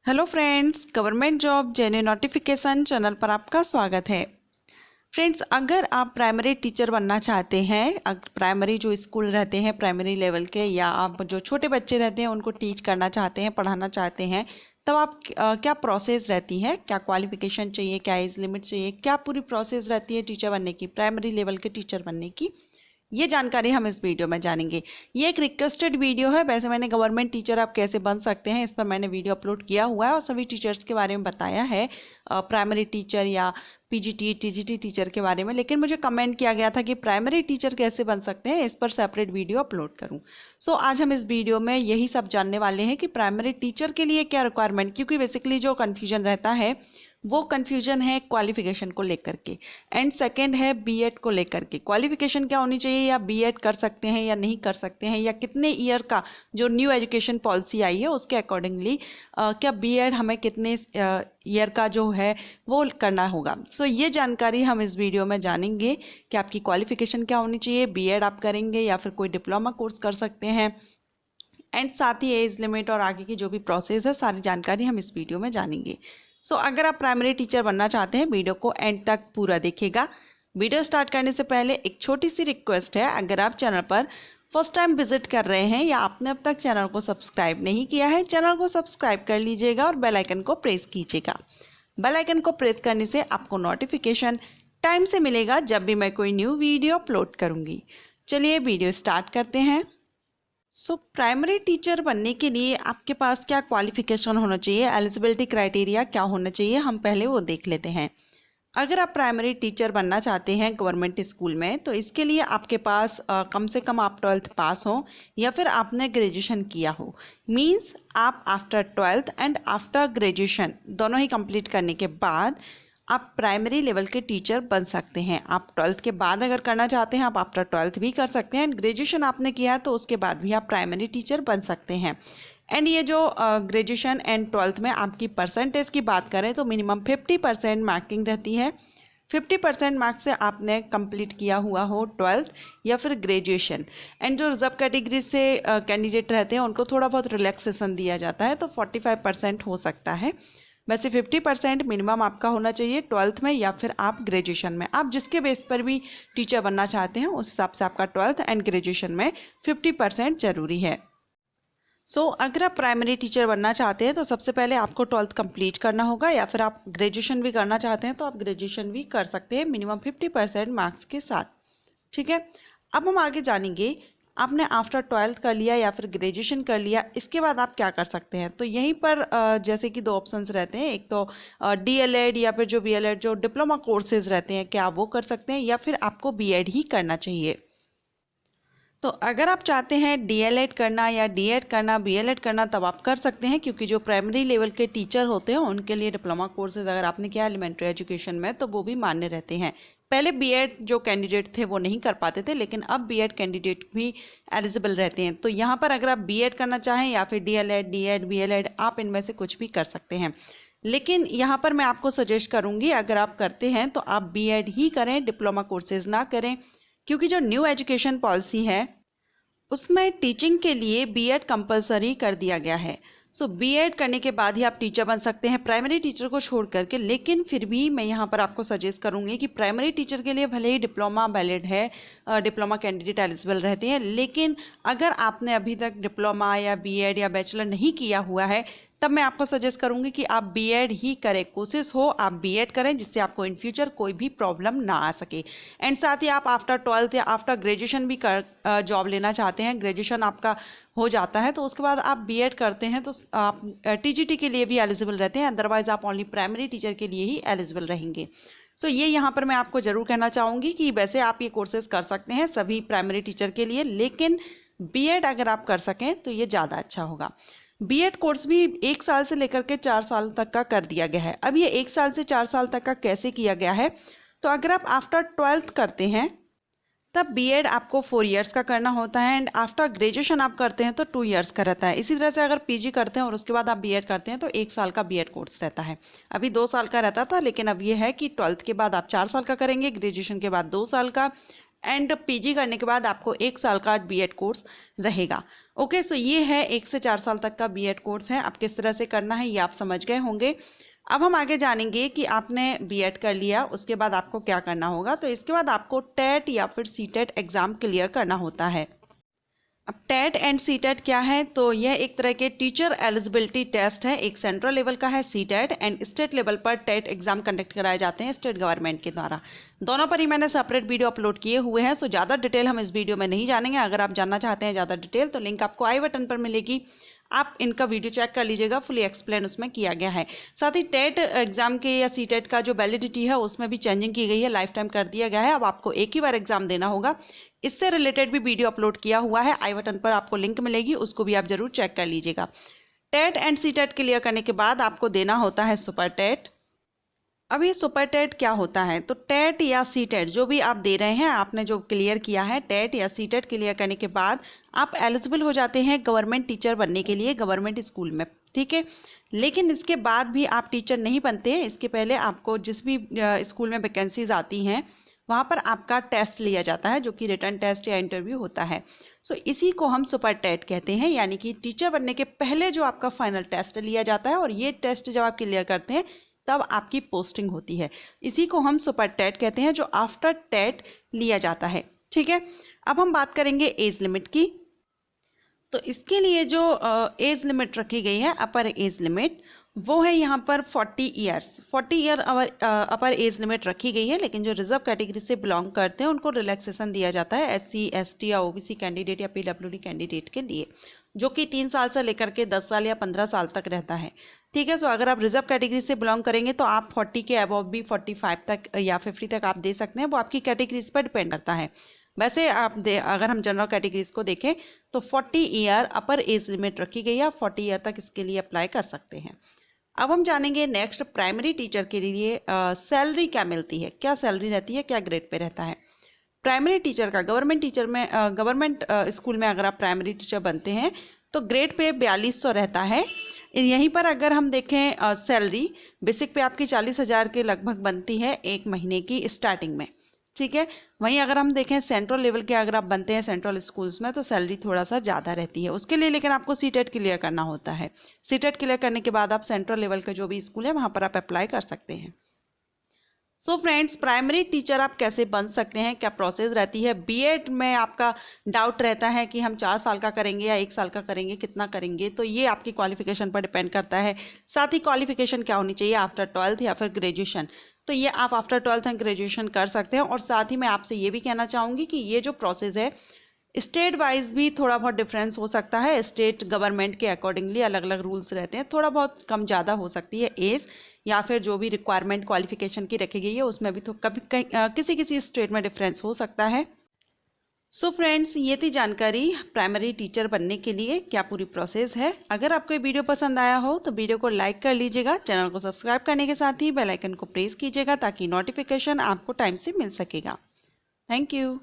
Hello friends, government job genuine notification channel पर आपका स्वागत है। फ्रेंड्स, अगर आप प्राइमरी टीचर बनना चाहते हैं, प्राइमरी जो स्कूल रहते हैं प्राइमरी लेवल के, या आप जो छोटे बच्चे रहते हैं उनको टीच करना चाहते हैं, पढ़ाना चाहते हैं, तब आप क्या प्रोसेस रहती है, क्या क्वालिफिकेशन चाहिए, क्या एज लिमिट चाहिए, क्या पूरी प्रोसेस रहती है टीचर बनने की, प्राइमरी लेवल के टीचर बनने की, ये जानकारी हम इस वीडियो में जानेंगे। ये एक रिक्वेस्टेड वीडियो है। वैसे मैंने गवर्नमेंट टीचर आप कैसे बन सकते हैं इस पर मैंने वीडियो अपलोड किया हुआ है और सभी टीचर्स के बारे में बताया है, प्राइमरी टीचर या पीजीटी टीजीटी टीचर के बारे में। लेकिन मुझे कमेंट किया गया था कि प्राइमरी टीचर कैसे बन सकते हैं, इस पर सेपरेट वीडियो अपलोड करूं। सो आज हम इस वीडियो में यही सब जानने वाले हैं कि प्राइमरी टीचर के लिए क्या रिक्वायरमेंट, क्योंकि बेसिकली जो कन्फ्यूजन रहता है वो कन्फ्यूजन है क्वालिफिकेशन को लेकर के, एंड सेकंड है बीएड को लेकर के। क्वालिफिकेशन क्या होनी चाहिए, या बीएड कर सकते हैं या नहीं कर सकते हैं, या कितने ईयर का जो न्यू एजुकेशन पॉलिसी आई है उसके अकॉर्डिंगली क्या बीएड हमें कितने ईयर का जो है वो करना होगा। सो ये जानकारी हम इस वीडियो में जानेंगे कि आपकी क्वालिफिकेशन क्या होनी चाहिए, बीएड आप करेंगे या फिर कोई डिप्लोमा कोर्स कर सकते हैं, एंड साथ ही एज लिमिट और आगे की जो भी प्रोसेस है सारी जानकारी हम इस वीडियो में जानेंगे। सो अगर आप प्राइमरी टीचर बनना चाहते हैं वीडियो को एंड तक पूरा देखिएगा। वीडियो स्टार्ट करने से पहले एक छोटी सी रिक्वेस्ट है, अगर आप चैनल पर फर्स्ट टाइम विजिट कर रहे हैं या आपने अब तक चैनल को सब्सक्राइब नहीं किया है, चैनल को सब्सक्राइब कर लीजिएगा और बेल आइकन को प्रेस कीजिएगा। बेल आइकन को प्रेस करने से आपको नोटिफिकेशन टाइम से मिलेगा जब भी मैं कोई न्यू वीडियो अपलोड करूँगी। चलिए वीडियो स्टार्ट करते हैं। प्राइमरी टीचर बनने के लिए आपके पास क्या क्वालिफिकेशन होना चाहिए, एलिजिबिलिटी क्राइटेरिया क्या होना चाहिए, हम पहले वो देख लेते हैं। अगर आप प्राइमरी टीचर बनना चाहते हैं गवर्नमेंट स्कूल में, तो इसके लिए आपके पास कम से कम आप 12th पास हो या फिर आपने ग्रेजुएशन किया हो। मींस आप after 12th and after graduation दोनों ही कंप्लीट करने के बाद आप प्राइमरी लेवल के टीचर बन सकते हैं। आप 12th के बाद अगर करना चाहते हैं आप आफ्टर 12th भी कर सकते हैं, एंड ग्रेजुएशन आपने किया है तो उसके बाद भी आप प्राइमरी टीचर बन सकते हैं। एंड ये जो ग्रेजुएशन एंड 12th में आपकी परसेंटेज की बात करें तो मिनिमम 50% मार्किंग रहती है। 50% मार्क्स से आपने कंप्लीट किया हुआ हो 12th या फिर ग्रेजुएशन। एंड जो रिजर्व कैटेगरी से कैंडिडेट रहते हैं उनको थोड़ा बहुत रिलैक्सेशन दिया जाता है, तो 45% हो सकता है। वैसे 50% मिनिमम आपका होना चाहिए 12th में या फिर आप ग्रेजुएशन में। आप जिसके बेस पर भी टीचर बनना चाहते हैं उस हिसाब से आपका 12th एंड ग्रेजुएशन में 50% जरूरी है। अगर आप प्राइमरी टीचर बनना चाहते हैं तो सबसे पहले आपको 12th कंप्लीट करना होगा, या फिर आप ग्रेजुएशन भी करना चाहते हैं तो आप ग्रेजुएशन भी कर सकते हैं मिनिमम 50% मार्क्स के साथ। ठीक है, अब हम आगे जानेंगे आपने आफ्टर 12th कर लिया या फिर ग्रेजुएशन कर लिया, इसके बाद आप क्या कर सकते हैं। तो यहीं पर जैसे कि दो ऑप्शंस रहते हैं, एक तो डीएलएड या फिर जो बीएलएड जो डिप्लोमा कोर्सेज रहते हैं, क्या आप वो कर सकते हैं या फिर आपको बीएड ही करना चाहिए। तो अगर आप चाहते हैं डीएलएड करना या डीएड करना, बीएलएड करना, तब आप कर सकते हैं, क्योंकि जो प्राइमरी लेवल के टीचर होते हैं उनके लिए डिप्लोमा कोर्सेज अगर आपने किया एलिमेंट्री एजुकेशन में तो वो भी मान्य रहते हैं। पहले बीएड जो कैंडिडेट थे वो नहीं कर पाते थे, लेकिन अब बीएड कैंडिडेट भी एलिजिबल रहते हैं। तो यहाँ पर अगर आप बीएड करना चाहें या फिर डीएलएड, डीएड, बीएलएड, आप इनमें से कुछ भी कर सकते हैं। लेकिन यहाँ पर मैं आपको सजेस्ट करूँगी अगर आप करते हैं तो आप बीएड ही करें, डिप्लोमा कोर्सेज ना करें, क्योंकि जो न्यू एजुकेशन पॉलिसी है उसमें टीचिंग के लिए बीएड कंपलसरी कर दिया गया है। बीएड करने के बाद ही आप टीचर बन सकते हैं प्राइमरी टीचर को छोड़ करके। लेकिन फिर भी मैं यहाँ पर आपको सजेस्ट करूँगी कि प्राइमरी टीचर के लिए भले ही डिप्लोमा वैलिड है, डिप्लोमा कैंडिडेट एलिजिबल रहते हैं, लेकिन अगर आपने अभी तक डिप्लोमा या बीएड या बैचलर नहीं किया हुआ है तब मैं आपको सजेस्ट करूंगी कि आप बीएड ही करें। कोशिश हो आप बीएड करें जिससे आपको इन फ्यूचर कोई भी प्रॉब्लम ना आ सके। एंड साथ ही आप आफ्टर 12th या आफ्टर ग्रेजुएशन भी जॉब लेना चाहते हैं, ग्रेजुएशन आपका हो जाता है तो उसके बाद आप बीएड करते हैं तो आप टीजीटी के लिए भी एलिजिबल रहते हैं, अदरवाइज आप ओनली प्राइमरी टीचर के लिए ही एलिजिबल रहेंगे। ये यहाँ पर मैं आपको ज़रूर कहना चाहूँगी कि वैसे आप ये कोर्सेज कर सकते हैं सभी प्राइमरी टीचर के लिए, लेकिन बीएड अगर आप कर सकें तो ये ज़्यादा अच्छा होगा। बीएड कोर्स भी 1 साल से लेकर के 4 साल तक का कर दिया गया है। अब ये 1 साल से 4 साल तक का कैसे किया गया है, तो अगर आप आफ्टर 12th करते हैं तब बीएड आपको 4 इयर्स का करना होता है, एंड आफ्टर ग्रेजुएशन आप करते हैं तो 2 इयर्स का रहता है। इसी तरह से अगर पीजी करते हैं और उसके बाद आप बीएड करते हैं तो 1 साल का बीएड कोर्स रहता है। अभी 2 साल का रहता था, लेकिन अब ये है कि 12th के बाद आप 4 साल का करेंगे, ग्रेजुएशन के बाद 2 साल का, एंड पीजी करने के बाद आपको 1 साल का बीएड कोर्स रहेगा। ओके, सो ये है 1 से 4 साल तक का बीएड कोर्स है। आप किस तरह से करना है ये आप समझ गए होंगे। अब हम आगे जानेंगे कि आपने बीएड कर लिया, उसके बाद आपको क्या करना होगा। तो इसके बाद आपको टेट या फिर सीटेट एग्ज़ाम क्लियर करना होता है। अब टेट एंड सीटेट क्या है, तो यह एक तरह के टीचर एलिजिबिलिटी टेस्ट है। एक सेंट्रल लेवल का है सीटेट एंड स्टेट लेवल पर टेट एग्जाम कंडक्ट कराए जाते हैं स्टेट गवर्नमेंट के द्वारा। दोनों पर ही मैंने सेपरेट वीडियो अपलोड किए हुए हैं, सो ज़्यादा डिटेल हम इस वीडियो में नहीं जानेंगे। अगर आप जानना चाहते हैं ज़्यादा डिटेल तो लिंक आपको आई बटन पर मिलेगी, आप इनका वीडियो चेक कर लीजिएगा, फुली एक्सप्लेन उसमें किया गया है। साथ ही टेट एग्जाम के या सीटेट का जो वैलिडिटी है उसमें भी चेंजिंग की गई है, लाइफ टाइम कर दिया गया है। अब आपको एक ही बार एग्जाम देना होगा। इससे रिलेटेड भी वीडियो अपलोड किया हुआ है, आई बटन पर आपको लिंक मिलेगी, उसको भी आप जरूर चेक कर लीजिएगा। टेट एंड सीटेट क्लियर करने के बाद आपको देना होता है सुपर टेट। अब ये सुपर टेट क्या होता है, तो टेट या सीटेट जो भी आप दे रहे हैं, आपने जो क्लियर किया है टेट या सीटेट क्लियर करने के बाद आप एलिजिबल हो जाते हैं गवर्नमेंट टीचर बनने के लिए गवर्नमेंट स्कूल में, ठीक है। लेकिन इसके बाद भी आप टीचर नहीं बनते, इसके पहले आपको जिस भी स्कूल में वैकेंसीज आती हैं वहाँ पर आपका टेस्ट लिया जाता है, जो कि रिटर्न टेस्ट या इंटरव्यू होता है। सो इसी को हम सुपर टेट कहते हैं, यानी कि टीचर बनने के पहले जो आपका फाइनल टेस्ट लिया जाता है और ये टेस्ट जब आप क्लियर करते हैं तब आपकी पोस्टिंग होती है। इसी को हम सुपर टेट कहते हैं, जो आफ्टर टेट लिया जाता है, ठीक है। अब हम बात करेंगे एज लिमिट की। तो इसके लिए जो एज लिमिट रखी गई है, अपर एज लिमिट, वो है यहाँ पर 40 ईयर्स। 40 ईयर अपर एज लिमिट रखी गई है। लेकिन जो रिजर्व कैटेगरी से बिलोंग करते हैं उनको रिलैक्सेशन दिया जाता है SC ST या OBC कैंडिडेट या PWD कैंडिडेट के लिए, जो कि 3 साल से लेकर के 10 साल या 15 साल तक रहता है, ठीक है। सो अगर आप रिजर्व कैटेगरी से बिलोंग करेंगे तो आप 40 के अबव भी 45 तक या 50 तक आप दे सकते हैं, वो आपकी कैटेगरीज पर डिपेंड करता है। वैसे अगर हम जनरल कैटेगरीज को देखें तो 40 ईयर अपर एज लिमिट रखी गई है, 40 ईयर तक इसके लिए अप्लाई कर सकते हैं। अब हम जानेंगे नेक्स्ट प्राइमरी टीचर के लिए सैलरी क्या मिलती है, क्या सैलरी रहती है, क्या ग्रेड पे रहता है। प्राइमरी टीचर का गवर्नमेंट स्कूल में अगर आप प्राइमरी टीचर बनते हैं तो ग्रेड पे 4200 रहता है। यहीं पर अगर हम देखें सैलरी बेसिक पे आपकी 40,000 के लगभग बनती है 1 महीने की स्टार्टिंग में, ठीक है। वहीं अगर हम देखें सेंट्रल लेवल के अगर आप बनते हैं सेंट्रल स्कूल्स में तो सैलरी थोड़ा सा ज़्यादा रहती है उसके लिए, लेकिन आपको सीटेट क्लियर करना होता है। सीटेट क्लियर करने के बाद आप सेंट्रल लेवल के जो भी स्कूल है वहाँ पर आप अप्लाई कर सकते हैं। सो फ्रेंड्स, प्राइमरी टीचर आप कैसे बन सकते हैं, क्या प्रोसेस रहती है। बीएड में आपका डाउट रहता है कि हम 4 साल का करेंगे या 1 साल का करेंगे, कितना करेंगे, तो ये आपकी क्वालिफिकेशन पर डिपेंड करता है। साथ ही क्वालिफिकेशन क्या होनी चाहिए, आफ्टर 12th या फिर ग्रेजुएशन, तो ये आप आफ्टर 12th एंड ग्रेजुएशन कर सकते हैं। और साथ ही मैं आपसे ये भी कहना चाहूँगी कि ये जो प्रोसेस है स्टेट वाइज भी थोड़ा बहुत डिफरेंस हो सकता है। स्टेट गवर्नमेंट के अकॉर्डिंगली अलग अलग रूल्स रहते हैं, थोड़ा बहुत कम ज़्यादा हो सकती है एज, या फिर जो भी रिक्वायरमेंट क्वालिफिकेशन की रखी गई है उसमें भी तो कभी किसी किसी स्टेट में डिफरेंस हो सकता है। सो फ्रेंड्स, ये थी जानकारी प्राइमरी टीचर बनने के लिए क्या पूरी प्रोसेस है। अगर आपको ये वीडियो पसंद आया हो तो वीडियो को लाइक कर लीजिएगा, चैनल को सब्सक्राइब करने के साथ ही बेल आइकन को प्रेस कीजिएगा ताकि नोटिफिकेशन आपको टाइम से मिल सकेगा। Thank you.